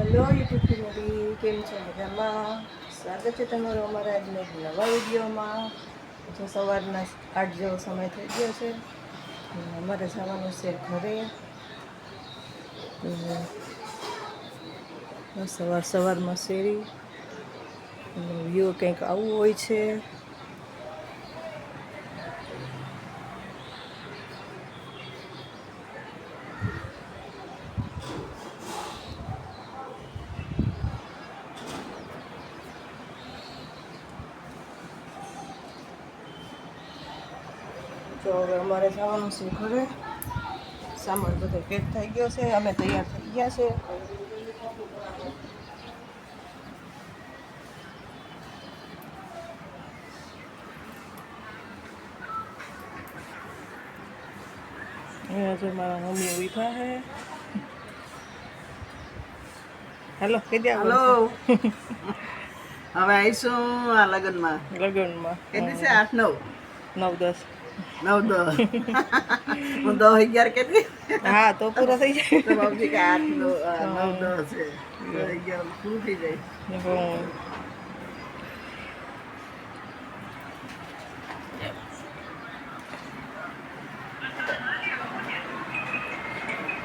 Hello YouTube family, કેમ છો મજામાં? સ્વાગત છે તમારું અમારા આજના એક નવા વિડીયોમાં. જો સવારના 8 જેવો સમય થઈ ગયો છે અને અમારે જવાનું છે ઘરે. તો સવારમાં શેરી વ્યૂ કંઈક આવું હોય છે. તો હવે અમારે જવાનું છે ઘરે. સામાન બધો પેક થઈ ગયો છે, અમે તૈયાર થઈ ગયા છે. અહીંયા જો મારા મમ્મી ઉભા છે. હેલો કહી દે. હેલો. હવે આવીશું આ લગ્નમાં. લગ્નમાં કેટલી છે? 8 9 9 10. 9 10 હું 10 11 કેટલી? હા તો પૂરા થઈ જાય. તો બાપજી કે 8 9 10 છે. 11 પૂરું થઈ જાય.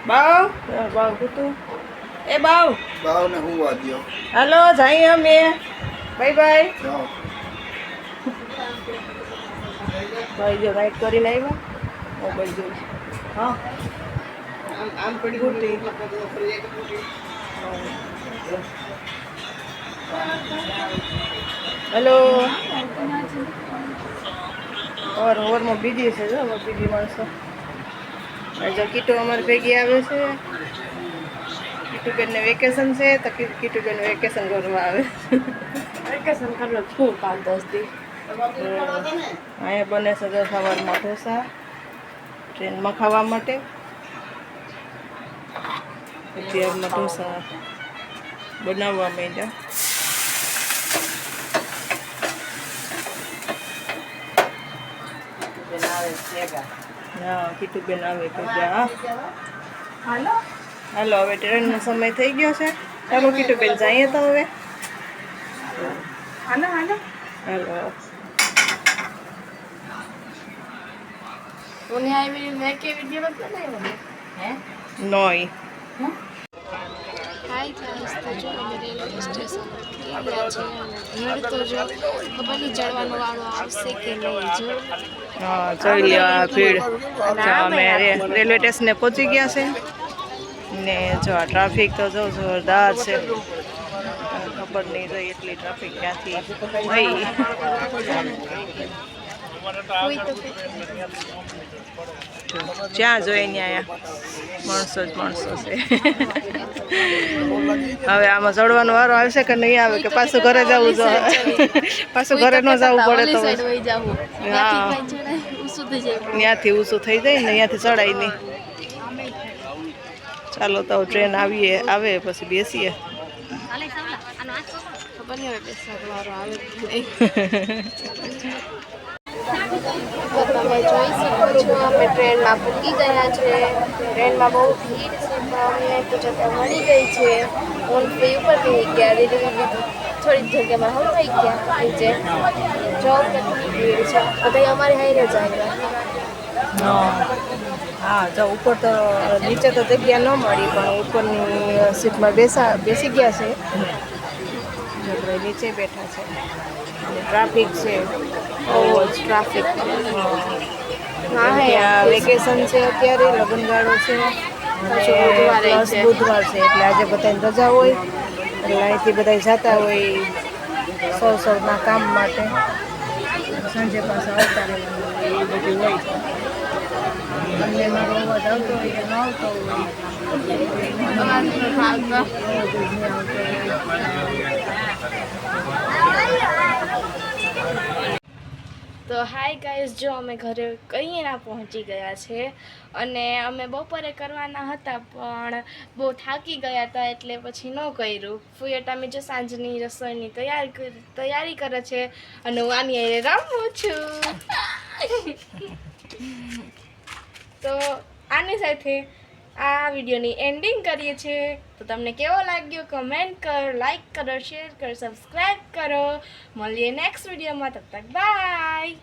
બાવ કીધું એ બાવ ને હું વાદ્યો. હાલો જઈએ અમે. Bye bye. ભાઈ જો રાઈટ કરીને આવ્યા મોબાઈલ જોઈ. હા આમ પડી ગુટી. હેલો ઓવરમાં બીજી છે. જો બીજી માણસો જો કીટુ અમારી ભેગી આવે છે. કીટુબેનને વેકેશન છે તો કીટુબેન વેકેશન કરવા આવે. વેકેશન કરવા શું 5-10 દી. અહીંયા બને છે જો સવારમાં ઢોસા ટ્રેનમાં ખાવા માટે. અત્યારમાં ઢોસા બનાવવા માંડ્યા. હા કીટુબેન આવે તો ત્યાં. હાલો હવે ટ્રેનનો સમય થઈ ગયો છે. ચાલો કીટુબેન જઈએ તો હવે. હાલો નોય. હાય ગાઈસ, તો જો અમે રેલવે સ્ટેશન ગયા છે. તો જો ખબર નહીં ચડવાનો વાળો આવશે કે નહીં. જો હા ચડી લ્યો ભીડ. અમે રેલવે સ્ટેશને પહોંચી ગયા છે ને જો આ ટ્રાફિક તો જો જોરદાર છે. ખબર નહીં રહી એટલી ટ્રાફિક ક્યાંથી હોય. જ્યાં જોઈએ ત્યાં માણસો જ માણસો છે. હવે આમાં ચડવાનો વારો આવશે કે નહીં આવે કે પાછું ઘરે જવું જો. પાછું ઘરે ન જવું પડે તો હા ત્યાંથી ઊંચું થઈ જાય ને ત્યાંથી ચડાય નહીં. ચાલો તો ટ્રેન આવે પછી બેસીએ. ખબર નહીં હવે બેસવાનો વારો આવે કે નહીં. તો તમે જોઈ શકો છો અમે ટ્રેનમાં પૂકી ગયા છે. ટ્રેનમાં બહુ ભીડ છે પણ અમને તો જગ્યા મળી ગઈ છે. ફોન ફ્રી ઉપર થઈ ગયા. થોડીક જગ્યામાં હલવાઈ ગયા નીચે. જો કેટલી ભીડ છે. બધા અમારી હાઈરે જ આવ્યા. હા જો ઉપર તો નીચે તો જગ્યા ન મળી પણ ઉપરની સીટમાં બેસી ગયા છે. આપણે નીચે બેઠા છે. ટ્રાફિક છે બહુ જ ટ્રાફિક. ત્યાં વેકેશન છે અત્યારે લગ્નગાળો છે. પ્લસ બુધવાર છે એટલે આજે બધાને રજા હોય એટલે અહીંથી બધા જતા હોય સૌના કામ માટે. સાંજે પાછા આવતા રહેવાનું હોય એ બધું હોય. અને મારો અવાજ આવતો હોય કે ન આવતો હોય. તો હાય ગાઈસ, જો અમે ઘરે કંઈ ના પહોંચી ગયા છે અને અમે બપોરે કરવાના હતા પણ બહુ થાકી ગયા હતા એટલે પછી ન કર્યું. ફુયેટામે જો સાંજની રસોઈની તૈયારી કરે છે અને હું આની હારે રમું છું. તો આની સાથે આ વિડીયોની એન્ડિંગ કરીએ છીએ. તો તમને કેવો લાગ્યો કમેન્ટ કરો, લાઈક કરો, શેર કરો, સબસ્ક્રાઈબ કરો. મળીએ નેક્સ્ટ વિડીયોમાં. તબ તક બાય.